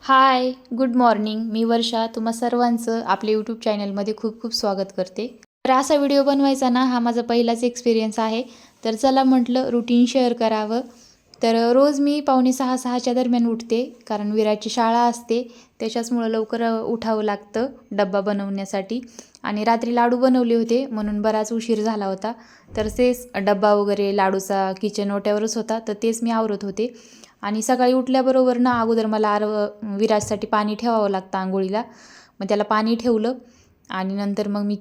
हाय, good morning. मी वर्षा तुम्हा सर्वांचं आपल्या यूट्यूब चॅनलमध्ये खूप खूप स्वागत करते. तर असा व्हिडिओ बनवायचा ना हा माझा पहिलाच एक्सपिरियन्स आहे. तर चला म्हटलं रुटीन शेअर करावं. तर रोज मी 5:45-6च्या दरम्यान उठते, कारण विराची शाळा असते. त्याच्याचमुळं लवकर उठावं लागतं डब्बा बनवण्यासाठी. आणि रात्री लाडू बनवले होते म्हणून बराच उशीर झाला होता. तर तेच डब्बा वगैरे लाडूचा किचन ओट्यावरच होता, तर तेच मी आवरत होते. आणि सकाळी उठल्याबरोबर ना अगोदर मला विराजसाठी पाणी ठेवावं लागतं आंघोळीला. मग त्याला पाणी ठेवलं आणि नंतर मग मी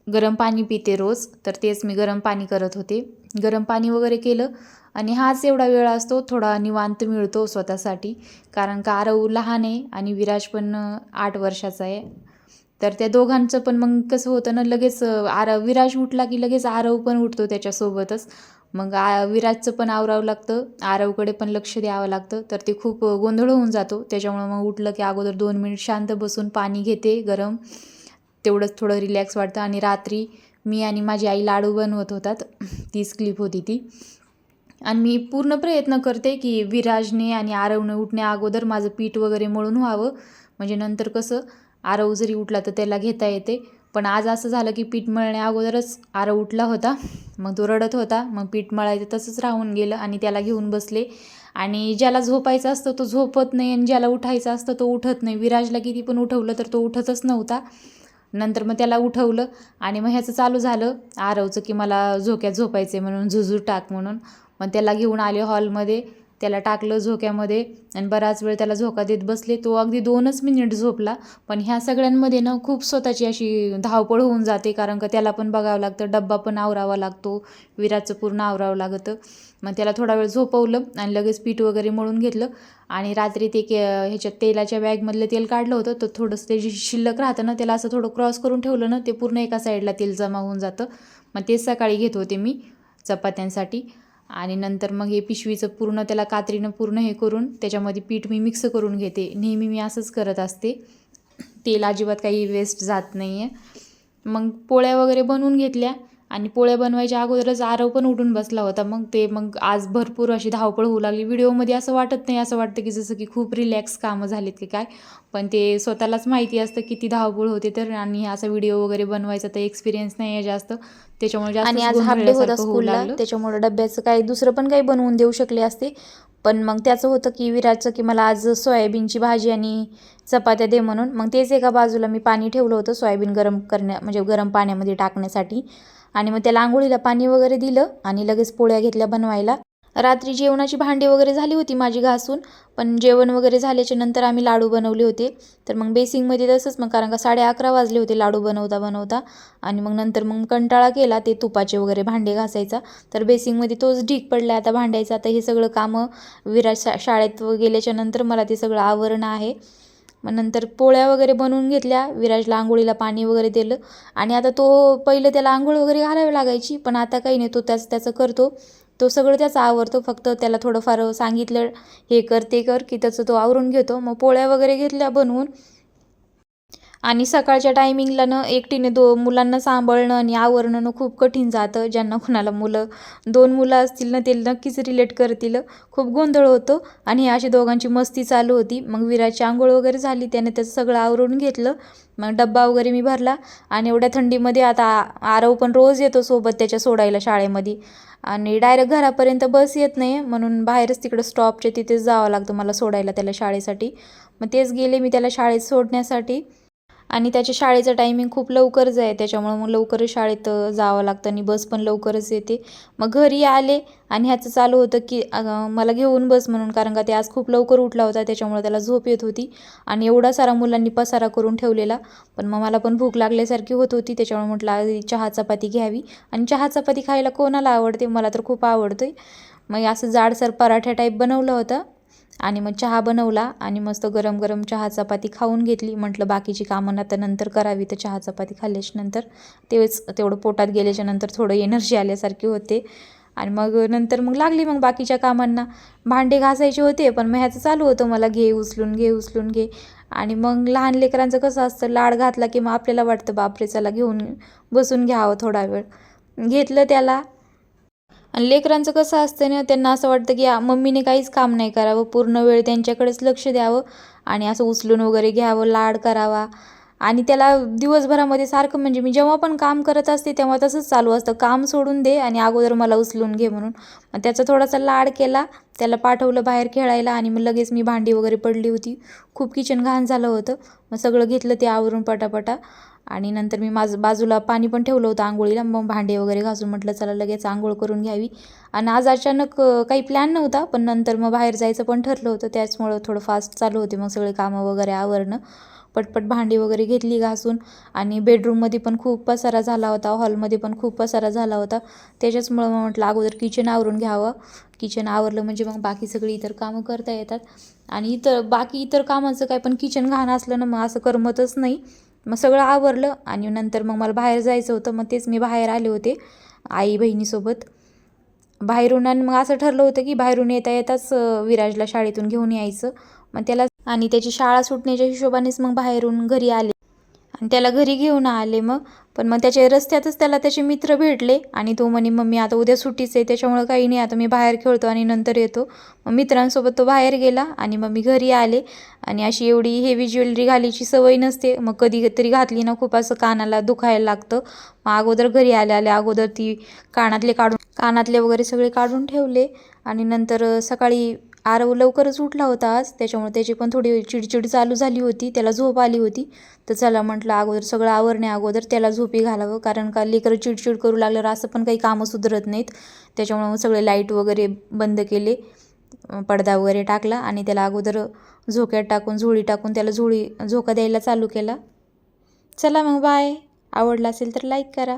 गरम पाणी पिते रोज. तर तेच मी गरम पाणी करत होते. गरम पाणी वगैरे केलं आणि हाच एवढा वेळ असतो थोडा निवांत मिळतो स्वतःसाठी. कारण का आरव लहान आहे आणि विराज पण 8 वर्षाचा आहे. तर त्या दोघांचं पण मग कसं होतं ना, लगेच विराज उठला की लगेच आरव पण उठतो त्याच्यासोबतच. मग विराजचं पण आवरावं लागतं, आरवकडे पण लक्ष द्यावं लागतं. तर ते खूप गोंधळ होऊन जातो. त्याच्यामुळं मग उठलं की अगोदर 2 मिनिट शांत बसून पाणी घेते गरम. तेवढंच थोडं रिलॅक्स वाटतं. आणि रात्री मी आणि माझी आई लाडू बनवत होतात. तीच क्लिप होती ती. आणि मी पूर्ण प्रयत्न करते की विराजने आणि आरवने उठण्या अगोदर माझं पीठ वगैरे मळून व्हावं. म्हणजे नंतर कसं आरव जरी उठला तर त्याला घेता येते. पण आज असं झालं की पीठ मळण्या अगोदरच आरव उठला होता. मग तो रडत होता. मग पीठ मळायचं तसंच राहून गेलं आणि त्याला घेऊन बसले. आणि ज्याला झोपायचं असतं तो झोपत नाही आणि ज्याला उठायचं असतं तो उठत नाही. विराजला किती पण उठवलं तर तो उठतच नव्हता. नंतर मग त्याला उठवलं आणि मग ह्याचं चालू झालं आरवचं की मला झोक्यात झोपायचं आहे म्हणून, झुझू टाक म्हणून. मग त्याला घेऊन आले हॉलमध्ये, त्याला टाकलं झोक्यामध्ये आणि बराच वेळ त्याला झोका देत बसले. तो अगदी 2च मिनिट झोपला. पण ह्या सगळ्यांमध्ये ना खूप स्वतःची अशी धावपळ होऊन जाते, कारण का त्याला पण बघावं लागतं, डब्बा पण आवरावा लागतो, विराचं पूर्ण आवरावं लागतं. मग त्याला थोडा वेळ झोपवलं आणि लगेच पीठ वगैरे मळून घेतलं. आणि रात्री ते ह्याच्यात तेलाच्या बॅगमधलं तेल काढलं होतं, तर थोडंसं ते जे शिल्लक राहतं ना त्याला असं थोडं क्रॉस करून ठेवलं ना, ते पूर्ण एका साईडला तेल जमा होऊन जातं. मग तेच सकाळी घेत होते मी चपात्यांसाठी. आणि नंतर मग हे पिशवीचं पूर्ण त्याला कात्रीनं पूर्ण हे करून त्याच्यामध्ये पीठ मी मिक्स करून घेते. नेहमी मी असंच करत असते, तेल अजिबात काही वेस्ट जात नाही आहे. मग पोळ्या वगैरे बनवून घेतल्या आणि पोळ्या बनवायच्या अगोदरच आरव पण उठून बसला होता. मग आज भरपूर अशी धावपळ होऊ लागली. व्हिडिओमध्ये असं वाटत नाही, असं वाटतं की जसं की खूप रिलॅक्स कामं झालीत की काय. पण ते स्वतःलाच माहिती असतं किती धावपळ होते तर. आणि असा व्हिडिओ वगैरे बनवायचा तर एक्सपिरियन्स नाही आहे जास्त, त्याच्यामुळे आणि जास्तच आज हाफ डे होता गोंधळल्यासारखं होऊ स्कूलला, लागलं. त्याच्यामुळे डब्याचं काही दुसरं पण काही बनवून देऊ शकले असते. पण मग त्याचं होतं की विराजचं की मला आज सोयाबीनची भाजी आणि चपात्या दे म्हणून. मग तेच एका बाजूला मी पाणी ठेवलं होतं सोयाबीन म्हणजे गरम पाण्यामध्ये टाकण्यासाठी. आणि मग त्याला आंघोळीला पाणी वगैरे दिलं आणि लगेच पोळ्या घेतल्या बनवायला. रात्री जेवणाची भांडी वगैरे झाली होती माझी घासून, पण जेवण वगैरे झाल्याच्या नंतर आम्ही लाडू बनवले होते. तर मग बेसिंगमध्ये तसंच, मग कारण का 11:30 वाजले होते लाडू बनवता बनवता. आणि मग नंतर मग कंटाळा केला ते तुपाचे वगैरे भांडे घासायचा. तर बेसिंगमध्ये तोच ढीग पडला आता भांड्याचा. आता हे सगळं कामं विराज शाळेत गेल्याच्या नंतर मला ते सगळं आवरणं आहे. मग नंतर पोळ्या वगैरे बनवून घेतल्या, विराजला आंघोळीला पाणी वगैरे दिलं. आणि आता तो पहिलं त्याला आंघोळ वगैरे घालावी लागायची, पण आता काही नाही, तो त्याचं करतो. तो सगळं त्याचं आवरतो. फक्त त्याला थोडंफार सांगितलं हे कर ते कर की त्याचं तो आवरून घेतो. मग पोळ्या वगैरे घेतल्या बनवून. आणि सकाळच्या टायमिंगला ना एकटीने मुलांना सांभाळणं आणि आवरणं खूप कठीण जातं. ज्यांना कुणाला 2 मुलं असतील ना ते नक्कीच रिलेट करतील. खूप गोंधळ होतो. आणि अशी दोघांची मस्ती चालू होती. मग विराची आंघोळ वगैरे झाली, त्याने त्याचं सगळं आवरून घेतलं. मग डब्बा वगैरे मी भरला. आणि एवढ्या थंडीमध्ये आता आरव पण रोज येतो सोबत त्याच्या सोडायला शाळेमध्ये. आणि डायरेक्ट घरापर्यंत बस येत नाही, म्हणून बाहेरच तिकडं स्टॉपच्या तिथेच जावं लागतं मला सोडायला त्याला शाळेसाठी. मग तेच गेले मी त्याला शाळेत सोडण्यासाठी. आणि त्याच्या शाळेचं टायमिंग खूप लवकरच आहे, त्याच्यामुळं मग लवकरच शाळेत जावं लागतं आणि बस पण लवकरच येते. मग घरी आले आणि ह्याचं चालू होतं की मला घेऊन बस म्हणून, कारण का ते आज खूप लवकर उठला होता त्याच्यामुळे त्याला झोप येत होती. आणि एवढा सारा मुलांनी पसारा करून ठेवलेला. पण मग मला पण भूक लागल्यासारखी होत होती, त्याच्यामुळे म्हटलं आधी चहा चपाती घ्यावी. आणि चहा चपाती खायला कोणाला आवडते, मला तर खूप आवडते. मग असं जाडसर पराठ्या टाईप बनवलं होतं. आणि मग चहा बनवला आणि मस्त गरम गरम चहा चपाती खाऊन घेतली. म्हटलं बाकीची कामं आता नंतर करावी, तर चहा चपाती खाल्ल्याच्या नंतर तेवढं पोटात गेल्याच्या नंतर थोडं एनर्जी आल्यासारखी होते. आणि मग नंतर मग लागली मग बाकीच्या कामांना. भांडे घासायचे होते, पण मग ह्याचं चालू होतं मला घे उचलून घे उचलून घे. आणि मग लहान लेकरांचं कसं असतं, लाड घातला की मग आपल्याला वाटतं बापरे चला घेऊन बसून घ्यावं थोडा वेळ. घेतलं त्याला. आणि लेकरांचं कसं असतं ना, त्यांना असं वाटतं की मम्मीने काहीच काम नाही करावं, पूर्ण वेळ त्यांच्याकडेच लक्ष द्यावं आणि असं उचलून वगैरे घ्यावं, लाड करावा. आणि त्याला दिवसभरामध्ये सारखं म्हणजे मी जेव्हा पण काम करत असते तेव्हा तसंच चालू असतं, काम सोडून दे आणि अगोदर मला उचलून घे म्हणून. मग त्याचा थोडासा लाड केला, त्याला पाठवलं बाहेर खेळायला आणि मग लगेच मी भांडी वगैरे पडली होती, खूप किचन घाण झालं होतं. मग सगळं घेतलं ते आवरून पटापटा आणि नंतर मी माझं बाजूला पाणी पण ठेवलं होतं आंघोळीला. मग भांडे वगैरे घासून म्हटलं चला लगेच आंघोळ करून घ्यावी. आणि आज अचानक काही प्लॅन नव्हता, पण नंतर मग बाहेर जायचं पण ठरलं होतं, त्याचमुळं थोडं फास्ट चालू होते मग सगळे कामं वगैरे आवरणं. पटपट भांडी वगैरे घेतली घासून. आणि बेडरूममध्ये पण खूप पसारा झाला होता, हॉलमध्ये पण खूप पसारा झाला होता. त्याच्याचमुळं मग म्हटलं अगोदर किचन आवरून घ्यावं, किचन आवरलं म्हणजे मग बाकी सगळी इतर कामं करता येतात. आणि बाकी इतर कामाचं काय, पण किचन घाण असलं ना मग असं करमतच नाही. मग सगळं आवरलं आणि नंतर मग मला बाहेर जायचं होतं, मग तेच मी बाहेर आले होते आई बहिणीसोबत बाहेरून. आणि मग असं ठरलं होतं की बाहेरून येता येताच विराजला शाळेतून घेऊन यायचं. मग त्याला आणि त्याची शाळा सुटण्याच्या हिशोबानेच मग बाहेरून घरी आले आणि त्याला घरी घेऊन आले मग. पण मग त्याच्या रस्त्यातच त्याला त्याचे मित्र भेटले आणि तो म्हणे मम्मी आता उद्या सुट्टीच आहे, त्याच्यामुळं काही नाही, आता मी बाहेर खेळतो आणि नंतर येतो. मग मित्रांसोबत तो बाहेर गेला आणि मग मी घरी आले. आणि अशी एवढी हेवी ज्वेलरी घालायची सवय नसते, मग कधी तरी घातली ना खूप असं कानाला दुखायला लागतं. मग अगोदर घरी आले अगोदर ती कानातले वगैरे सगळे काढून ठेवले. आणि नंतर सकाळी आरव लवकरच उठला होता आज, त्याच्यामुळे त्याची पण थोडी चिडचिड चालू झाली होती, त्याला झोप आली होती. तर चला म्हटलं अगोदर सगळं आवरण्या अगोदर त्याला झोपी घालावं, कारण का लेकरं चिडचिड करू लागल्यावर असं पण काही कामं सुधरत नाहीत. त्याच्यामुळे मग सगळे लाईट वगैरे बंद केले, पडदा वगैरे टाकला आणि त्याला अगोदर झोक्यात टाकून झोळी टाकून त्याला झोका द्यायला चालू केला. चला मग बाय. आवडला असेल तर लाईक करा.